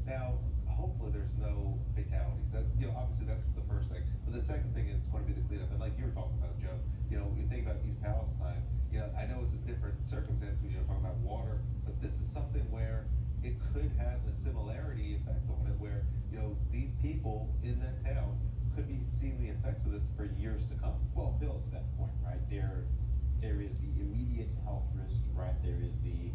Now, hopefully there's no fatalities. That, obviously that's the first thing. But the second thing is going to be the cleanup. And like you were talking about, Joe, you think about East Palestine, I know it's a different circumstance when you're talking about water, but this is something where it could have a similarity effect on it where, these people in that town could be seeing the effects of this for years to come. Well, Bill, to that point, right, there is the immediate health risk, right? There is the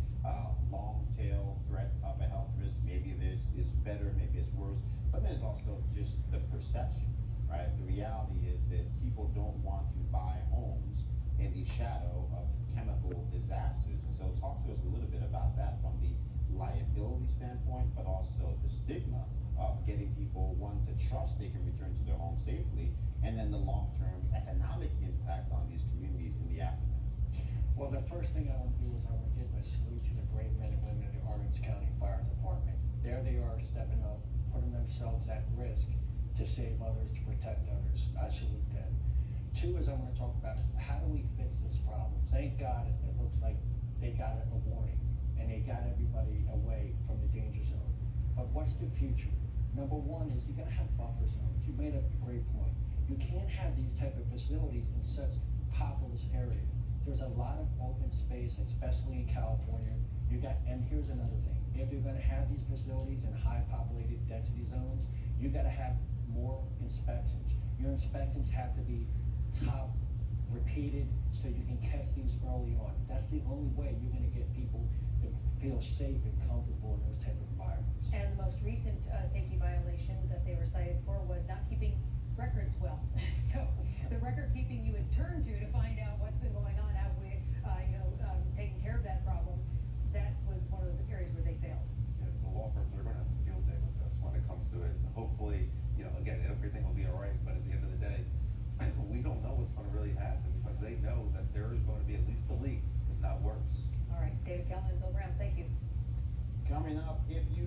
long tail threat of a health risk. Maybe this is better, maybe it's worse, but there's also just the perception, right? The reality is that people don't want to buy homes in the shadow of chemical disasters. And so talk to us a little bit about that from the liability standpoint, but also the stigma of getting people, one, to trust they can return to their home safely, and then the long-term economic impact on these communities in the aftermath. Well, the first thing I want to do is I want to give a salute to the brave men and women of the Orange County Fire Department. There they are, stepping up, putting themselves at risk to save others, to protect others. I salute them. Two is I want to talk about how do we fix this problem. Thank God it looks like they got a warning and they got everybody away from the danger zone. But what's the future? Number one is you got to have buffer zones. You made a great point. You can't have these type of facilities in such populous areas. There's a lot of open space, especially in California. And here's another thing. If you're going to have these facilities in high populated density zones, you got to have more inspections. Your inspections have to be top repeated so you can catch these early on. That's the only way you're going to get people to feel safe and comfortable in those type of environments. And the most recent safety violation that they were cited for was not keeping records well. So the record keeping you would turn to find out what's been going on, have we, taken care of that problem. That was one of the areas where they failed. Yeah, the law firms are going to have a field day with this when it comes to it. Hopefully, again, everything will be all right, but at the end of the day, we don't know what's going to really happen because they know that there is going to be at least a leak, if not worse. All right, David Kelly and Bill Brown, thank you. Coming up, if you